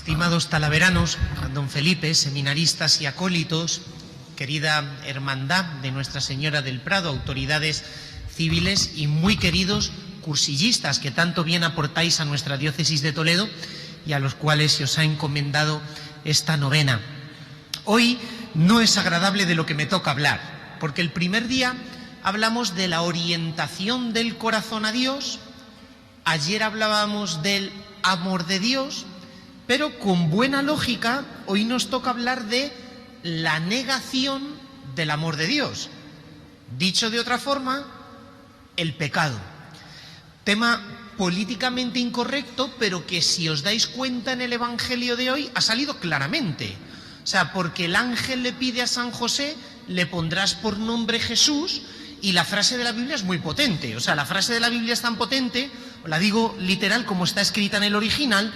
Estimados talaveranos, don Felipe, seminaristas y acólitos, querida hermandad de Nuestra Señora del Prado, autoridades civiles y muy queridos cursillistas que tanto bien aportáis a nuestra diócesis de Toledo y a los cuales se os ha encomendado esta novena. Hoy no es agradable de lo que me toca hablar, porque el primer día hablamos de la orientación del corazón a Dios, ayer hablábamos del amor de Dios, pero con buena lógica hoy nos toca hablar de la negación del amor de Dios. Dicho de otra forma, el pecado. Tema políticamente incorrecto, pero que si os dais cuenta en el Evangelio de hoy ha salido claramente. O sea, porque el ángel le pide a San José, le pondrás por nombre Jesús, y la frase de la Biblia es muy potente. O sea, la frase de la Biblia es tan potente, la digo literal como está escrita en el original,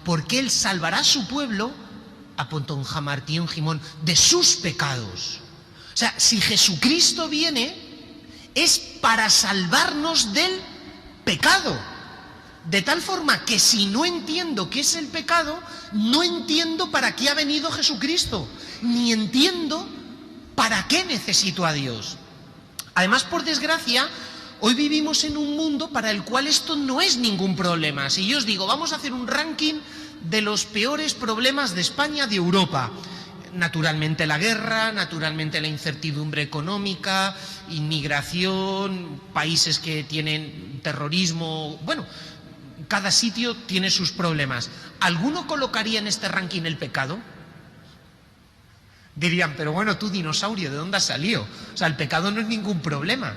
porque él salvará a su pueblo de sus pecados. O sea, si Jesucristo viene es para salvarnos del pecado. De tal forma que si no entiendo qué es el pecado, no entiendo para qué ha venido Jesucristo, ni entiendo para qué necesito a Dios. Además, por desgracia, hoy vivimos en un mundo para el cual esto no es ningún problema. Si yo os digo, vamos a hacer un ranking de los peores problemas de España, de Europa. Naturalmente la guerra, naturalmente la incertidumbre económica, inmigración, países que tienen terrorismo, bueno, cada sitio tiene sus problemas. ¿Alguno colocaría en este ranking el pecado? Dirían, pero bueno, tú dinosaurio, ¿de dónde has salido? O sea, el pecado no es ningún problema.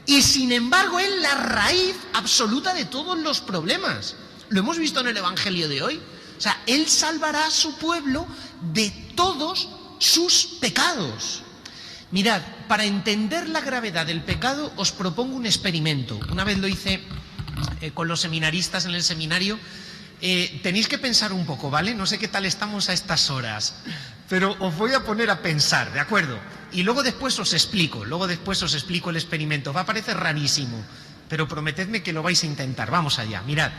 Y sin embargo, es la raíz absoluta de todos los problemas. Lo hemos visto en el Evangelio de hoy. O sea, Él salvará a su pueblo de todos sus pecados. Mirad, para entender la gravedad del pecado os propongo un experimento. Una vez lo hice con los seminaristas en el seminario. Tenéis que pensar un poco, ¿vale? No sé qué tal estamos a estas horas, pero os voy a poner a pensar, ¿de acuerdo? Y luego después os explico el experimento. Va a parecer rarísimo, pero prometedme que lo vais a intentar. Vamos allá, mirad.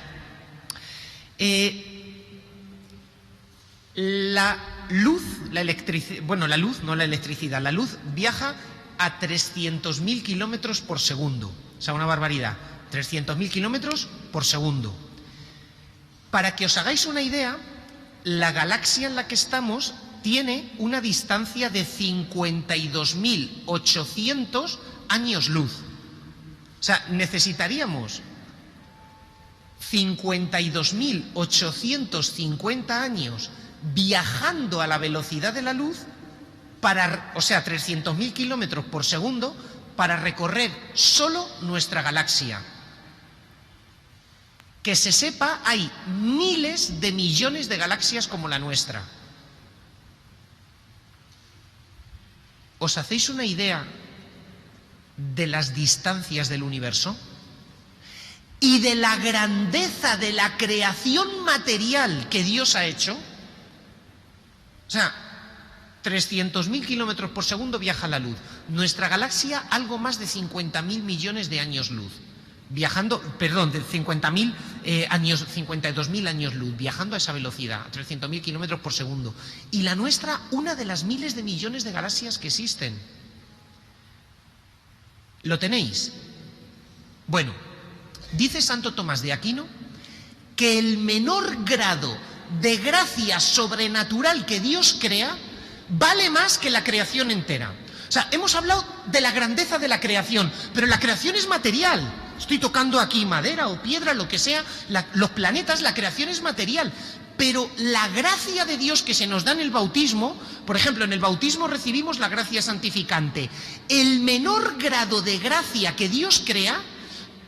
La luz viaja a 300.000 kilómetros por segundo. O sea, una barbaridad. 300.000 kilómetros por segundo. Para que os hagáis una idea, la galaxia en la que estamos tiene una distancia de 52.800 años luz. O sea, necesitaríamos 52.850 años viajando a la velocidad de la luz o sea, 300.000 kilómetros por segundo para recorrer solo nuestra galaxia. Que se sepa, hay miles de millones de galaxias como la nuestra. ¿Os hacéis una idea de las distancias del universo? Y de la grandeza de la creación material que Dios ha hecho. O sea, 300.000 kilómetros por segundo viaja la luz. Nuestra galaxia, algo más de 50.000 millones de años luz. De 50.000 años, 52.000 años luz, viajando a esa velocidad, a 300.000 kilómetros por segundo. Y la nuestra, una de las miles de millones de galaxias que existen. ¿Lo tenéis? Bueno, dice Santo Tomás de Aquino que el menor grado de gracia sobrenatural que Dios crea vale más que la creación entera. O sea, hemos hablado de la grandeza de la creación, pero la creación es material. Estoy tocando aquí madera o piedra, lo que sea, los planetas, la creación es material. Pero la gracia de Dios que se nos da en el bautismo, por ejemplo, en el bautismo recibimos la gracia santificante. El menor grado de gracia que Dios crea,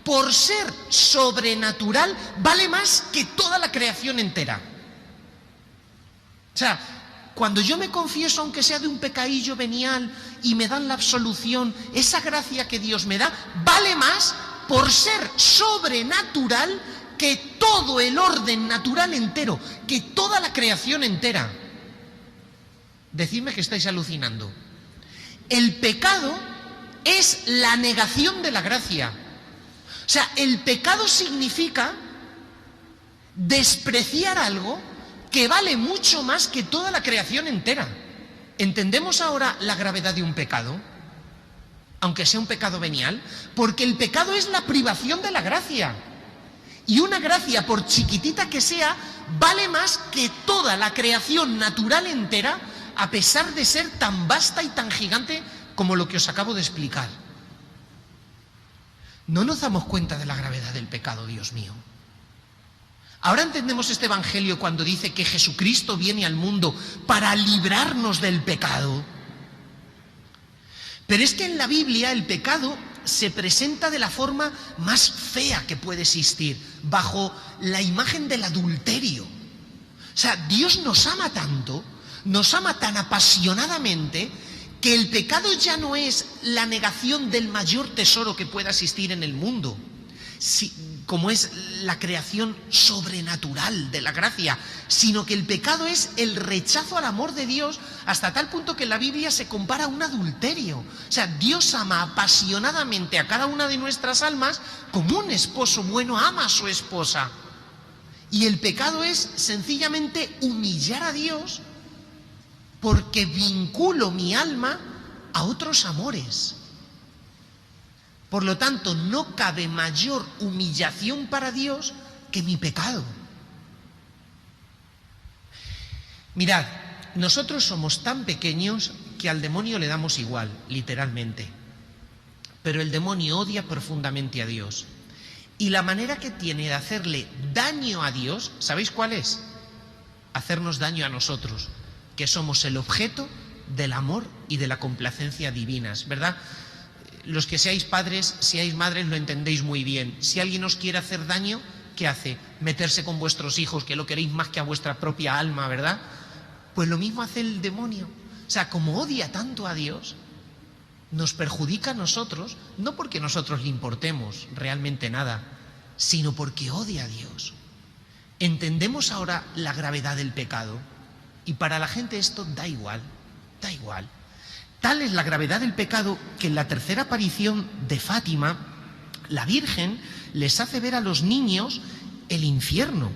por ser sobrenatural, vale más que toda la creación entera. O sea, cuando yo me confieso, aunque sea de un pecadillo venial, y me dan la absolución, esa gracia que Dios me da, vale más por ser sobrenatural que todo el orden natural entero, que toda la creación entera. Decidme que estáis alucinando. El pecado es la negación de la gracia. O sea, el pecado significa despreciar algo que vale mucho más que toda la creación entera. ¿Entendemos ahora la gravedad de un pecado? Aunque sea un pecado venial, porque el pecado es la privación de la gracia. Y una gracia, por chiquitita que sea, vale más que toda la creación natural entera, a pesar de ser tan vasta y tan gigante como lo que os acabo de explicar. No nos damos cuenta de la gravedad del pecado, Dios mío. Ahora entendemos este evangelio cuando dice que Jesucristo viene al mundo para librarnos del pecado. Pero es que en la Biblia el pecado se presenta de la forma más fea que puede existir, bajo la imagen del adulterio. O sea, Dios nos ama tanto, nos ama tan apasionadamente, que el pecado ya no es la negación del mayor tesoro que pueda existir en el mundo, como es la creación sobrenatural de la gracia, sino que el pecado es el rechazo al amor de Dios, hasta tal punto que en la Biblia se compara a un adulterio. O sea, Dios ama apasionadamente a cada una de nuestras almas como un esposo bueno ama a su esposa. Y el pecado es sencillamente humillar a Dios porque vinculo mi alma a otros amores. Por lo tanto, no cabe mayor humillación para Dios que mi pecado. Mirad, nosotros somos tan pequeños que al demonio le damos igual, literalmente. Pero el demonio odia profundamente a Dios. Y la manera que tiene de hacerle daño a Dios, ¿sabéis cuál es? Hacernos daño a nosotros, que somos el objeto del amor y de la complacencia divinas, ¿verdad? Los que seáis padres, seáis madres, lo entendéis muy bien. Si alguien os quiere hacer daño, ¿qué hace? Meterse con vuestros hijos, que lo queréis más que a vuestra propia alma, ¿verdad? Pues lo mismo hace el demonio. O sea, como odia tanto a Dios, nos perjudica a nosotros, no porque nosotros le importemos realmente nada, sino porque odia a Dios. Entendemos ahora la gravedad del pecado, y para la gente esto da igual, da igual. Tal es la gravedad del pecado que en la tercera aparición de Fátima, la Virgen les hace ver a los niños el infierno.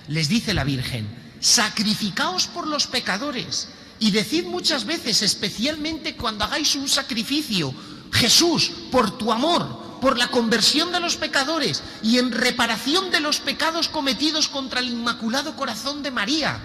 Les dice la Virgen: sacrificaos por los pecadores, y decid muchas veces, especialmente cuando hagáis un sacrificio: Jesús, por tu amor, por la conversión de los pecadores y en reparación de los pecados cometidos contra el Inmaculado Corazón de María.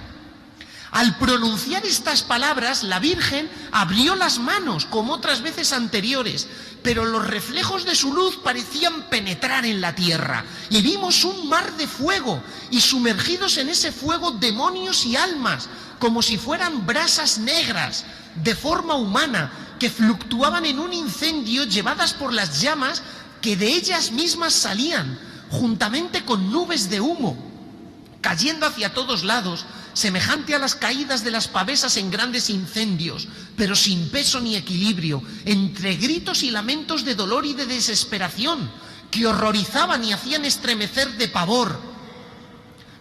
Al pronunciar estas palabras, la Virgen abrió las manos, como otras veces anteriores, pero los reflejos de su luz parecían penetrar en la tierra, y vimos un mar de fuego, y sumergidos en ese fuego demonios y almas, como si fueran brasas negras, de forma humana, que fluctuaban en un incendio, llevadas por las llamas que de ellas mismas salían, juntamente con nubes de humo, cayendo hacia todos lados, semejante a las caídas de las pavesas en grandes incendios, pero sin peso ni equilibrio, entre gritos y lamentos de dolor y de desesperación, que horrorizaban y hacían estremecer de pavor.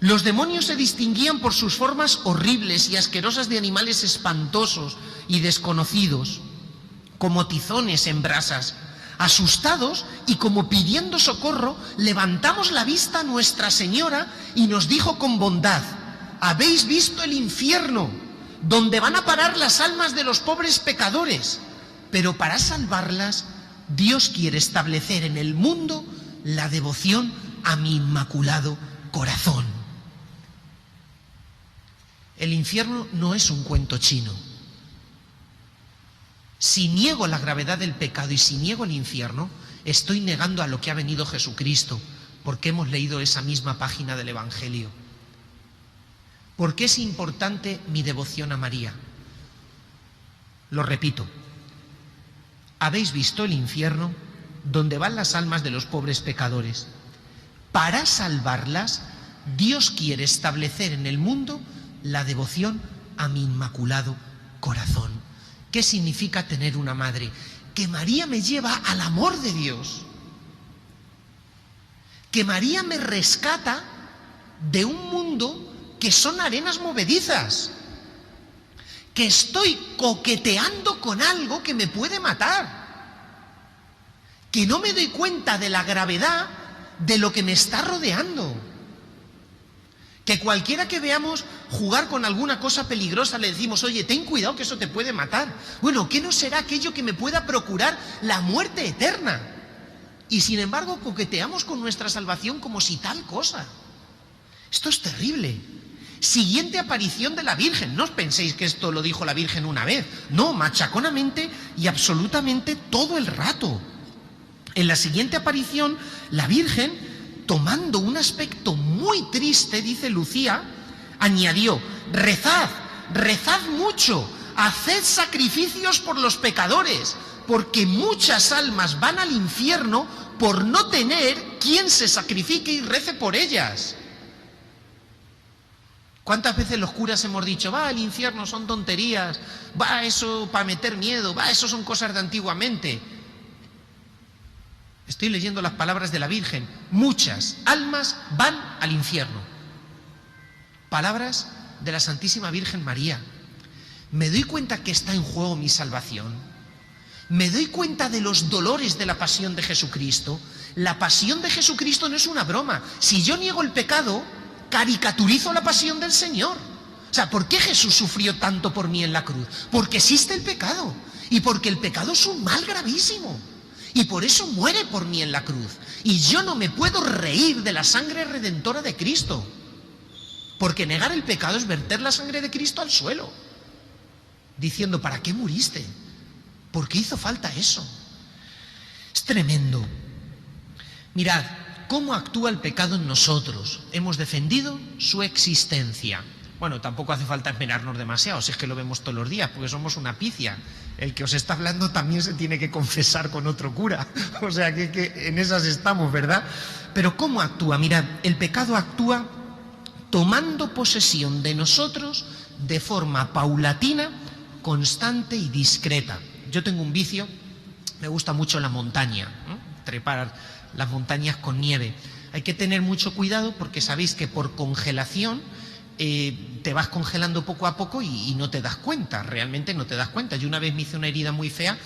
Los demonios se distinguían por sus formas horribles y asquerosas de animales espantosos y desconocidos, como tizones en brasas. Asustados y como pidiendo socorro, levantamos la vista a Nuestra Señora y nos dijo con bondad: ¿habéis visto el infierno, donde van a parar las almas de los pobres pecadores? Pero para salvarlas, Dios quiere establecer en el mundo la devoción a mi Inmaculado Corazón. El infierno no es un cuento chino. Si niego la gravedad del pecado y si niego el infierno, estoy negando a lo que ha venido Jesucristo, porque hemos leído esa misma página del Evangelio. ¿Por qué es importante mi devoción a María? Lo repito. ¿Habéis visto el infierno, donde van las almas de los pobres pecadores? Para salvarlas, Dios quiere establecer en el mundo la devoción a mi Inmaculado Corazón. ¿Qué significa tener una madre? Que María me lleva al amor de Dios. Que María me rescata de un mundo que son arenas movedizas. Que estoy coqueteando con algo que me puede matar. que no me doy cuenta de la gravedad de lo que me está rodeando. Que cualquiera que veamos jugar con alguna cosa peligrosa le decimos, oye, ten cuidado que eso te puede matar. Bueno, ¿qué no será aquello que me pueda procurar la muerte eterna? Y sin embargo coqueteamos con nuestra salvación como si tal cosa. Esto es terrible. Siguiente aparición de la Virgen. No os penséis que esto lo dijo la Virgen una vez. No, machaconamente y absolutamente todo el rato. En la siguiente aparición, la Virgen, tomando un aspecto muy triste, dice Lucía, añadió, rezad, rezad mucho, haced sacrificios por los pecadores, porque muchas almas van al infierno por no tener quien se sacrifique y rece por ellas. ¿Cuántas veces los curas hemos dicho, va, el infierno son tonterías, va, eso para meter miedo, va, eso son cosas de antiguamente? Estoy leyendo las palabras de la Virgen. Muchas almas van al infierno. Palabras de la Santísima Virgen María. ¿Me doy cuenta que está en juego mi salvación? ¿Me doy cuenta de los dolores de la pasión de Jesucristo? La pasión de Jesucristo no es una broma. Si yo niego el pecado, caricaturizo la pasión del Señor. O sea, ¿por qué Jesús sufrió tanto por mí en la cruz? Porque existe el pecado. Y porque el pecado es un mal gravísimo. Y por eso muere por mí en la cruz. Y yo no me puedo reír de la sangre redentora de Cristo. Porque negar el pecado es verter la sangre de Cristo al suelo. Diciendo, ¿para qué muriste? ¿Por qué hizo falta eso? Es tremendo. Mirad, ¿cómo actúa el pecado en nosotros? Hemos defendido su existencia. Bueno, tampoco hace falta esmerarnos demasiado, si es que lo vemos todos los días, porque somos una picia. El que os está hablando también se tiene que confesar con otro cura. O sea que en esas estamos, ¿verdad? Pero ¿cómo actúa? Mirad, el pecado actúa tomando posesión de nosotros de forma paulatina, constante y discreta. Yo tengo un vicio, me gusta mucho la montaña, ¿no? Trepar las montañas con nieve. Hay que tener mucho cuidado porque sabéis que por congelación te vas congelando poco a poco y no te das cuenta, realmente no te das cuenta. Yo una vez me hice una herida muy fea,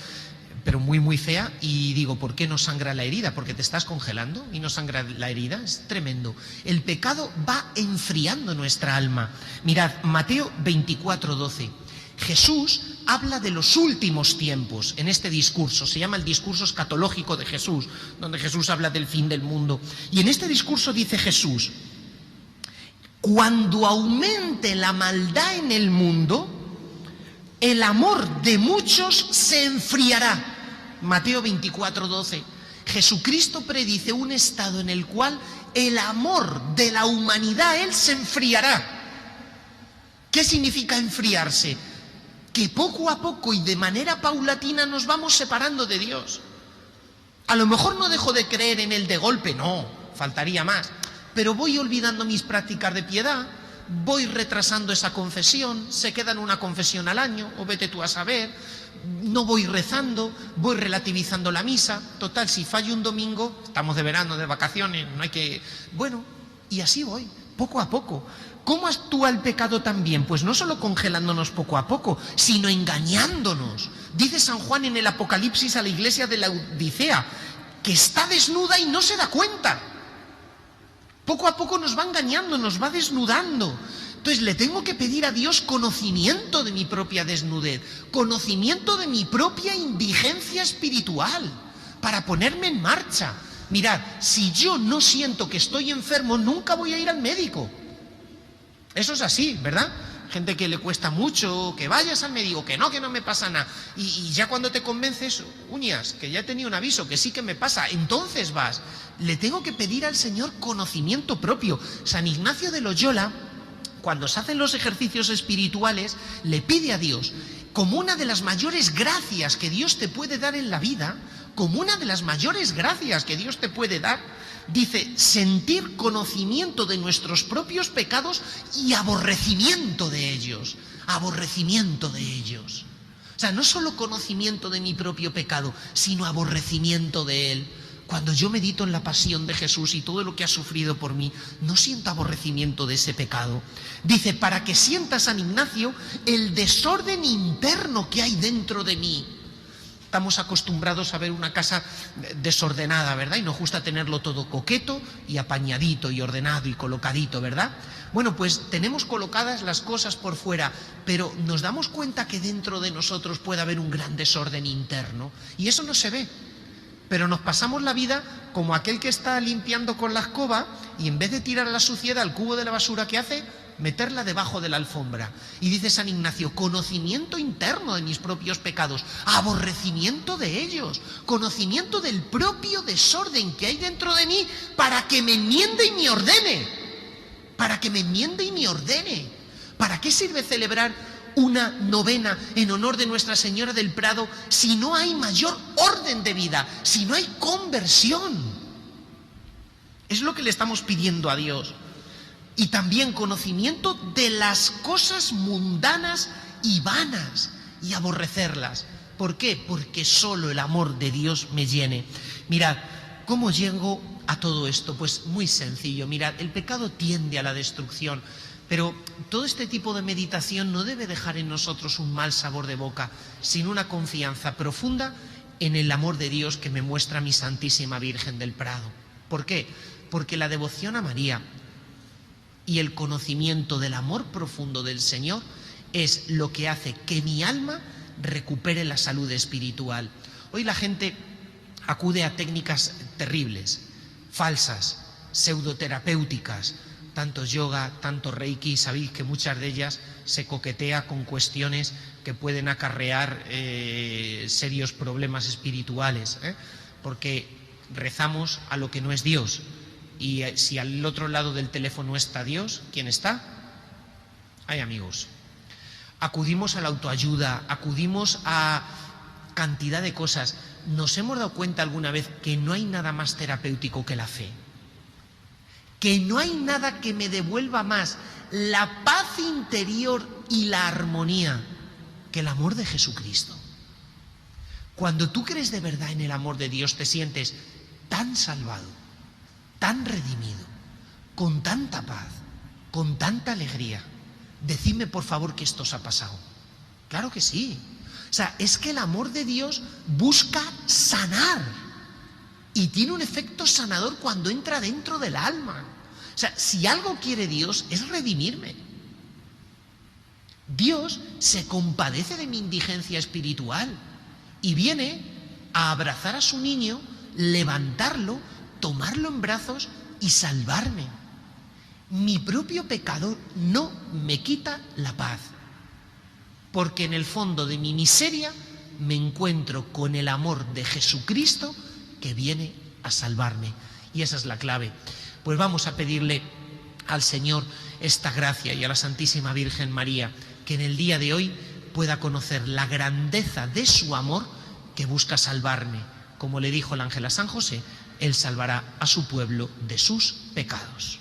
pero muy muy fea, y digo, ¿por qué no sangra la herida? Porque te estás congelando y no sangra la herida. Es tremendo. El pecado va enfriando nuestra alma. Mirad, Mateo 24:12. Jesús habla de los últimos tiempos en este discurso, se llama el discurso escatológico de Jesús, donde Jesús habla del fin del mundo. Y en este discurso dice Jesús, cuando aumente la maldad en el mundo, el amor de muchos se enfriará. Mateo 24:12. Jesucristo predice un estado en el cual el amor de la humanidad, él se enfriará. ¿Qué significa enfriarse? Que poco a poco y de manera paulatina nos vamos separando de Dios. A lo mejor no dejo de creer en Él de golpe, no, faltaría más. Pero voy olvidando mis prácticas de piedad, voy retrasando esa confesión, se queda en una confesión al año, o vete tú a saber, no voy rezando, voy relativizando la misa. Total, si fallo un domingo, estamos de verano, de vacaciones, no hay que... Bueno, y así voy, poco a poco. ¿Cómo actúa el pecado también? Pues no solo congelándonos poco a poco, sino engañándonos. Dice San Juan en el Apocalipsis a la iglesia de la Odisea, que está desnuda y no se da cuenta. Poco a poco nos va engañando, nos va desnudando. Entonces le tengo que pedir a Dios conocimiento de mi propia desnudez, conocimiento de mi propia indigencia espiritual, para ponerme en marcha. Mirad, si yo no siento que estoy enfermo, nunca voy a ir al médico. Eso es así, ¿verdad? Gente que le cuesta mucho, que vayas al médico, que no me pasa nada. Y ya cuando te convences, uñas, que ya he tenido un aviso, que sí que me pasa, entonces vas. Le tengo que pedir al Señor conocimiento propio. San Ignacio de Loyola, cuando se hacen los ejercicios espirituales, le pide a Dios, como una de las mayores gracias que Dios te puede dar en la vida, como una de las mayores gracias que Dios te puede dar, dice, sentir conocimiento de nuestros propios pecados y aborrecimiento de ellos. Aborrecimiento de ellos. O sea, no solo conocimiento de mi propio pecado, sino aborrecimiento de él. Cuando yo medito en la pasión de Jesús y todo lo que ha sufrido por mí, no siento aborrecimiento de ese pecado. Dice, para que sienta San Ignacio el desorden interno que hay dentro de mí. estamos acostumbrados a ver una casa desordenada, ¿verdad? Y nos gusta tenerlo todo coqueto y apañadito y ordenado y colocadito, ¿verdad? Bueno, pues tenemos colocadas las cosas por fuera, pero nos damos cuenta que dentro de nosotros puede haber un gran desorden interno y eso no se ve. Pero nos pasamos la vida como aquel que está limpiando con la escoba y en vez de tirar la suciedad al cubo de la basura, ¿qué hace? Meterla debajo de la alfombra. Y dice San Ignacio, conocimiento interno de mis propios pecados, aborrecimiento de ellos, conocimiento del propio desorden que hay dentro de mí para que me enmiende y me ordene. Para que me enmiende y me ordene. ¿Para qué sirve celebrar una novena en honor de Nuestra Señora del Prado si no hay mayor orden de vida, si no hay conversión? Es lo que le estamos pidiendo a Dios. Y también conocimiento de las cosas mundanas y vanas y aborrecerlas. ¿Por qué? Porque solo el amor de Dios me llene. Mirad, ¿cómo llego a todo esto? Pues muy sencillo. Mirad, el pecado tiende a la destrucción, pero todo este tipo de meditación no debe dejar en nosotros un mal sabor de boca, sino una confianza profunda en el amor de Dios que me muestra mi Santísima Virgen del Prado. ¿Por qué? Porque la devoción a María y el conocimiento del amor profundo del Señor es lo que hace que mi alma recupere la salud espiritual. Hoy la gente acude a técnicas terribles, falsas, pseudoterapéuticas, tanto yoga, tanto reiki. Sabéis que muchas de ellas se coquetea con cuestiones que pueden acarrear serios problemas espirituales, porque rezamos a lo que no es Dios. Y si al otro lado del teléfono está Dios, ¿quién está? Hay amigos. Acudimos a la autoayuda, acudimos a cantidad de cosas. ¿Nos hemos dado cuenta alguna vez que no hay nada más terapéutico que la fe? Que no hay nada que me devuelva más la paz interior y la armonía que el amor de Jesucristo. Cuando tú crees de verdad en el amor de Dios, te sientes tan salvado, tan redimido, con tanta paz, con tanta alegría. Decidme por favor que esto os ha pasado. Claro que sí. O sea, es que el amor de Dios busca sanar y tiene un efecto sanador cuando entra dentro del alma. O sea, si algo quiere Dios es redimirme. Dios se compadece de mi indigencia espiritual y viene a abrazar a su niño, levantarlo, tomarlo en brazos y salvarme. Mi propio pecado no me quita la paz, porque en el fondo de mi miseria me encuentro con el amor de Jesucristo que viene a salvarme. Y esa es la clave. Pues vamos a pedirle al Señor esta gracia y a la Santísima Virgen María, que en el día de hoy pueda conocer la grandeza de su amor que busca salvarme. Como le dijo el ángel a San José, Él salvará a su pueblo de sus pecados.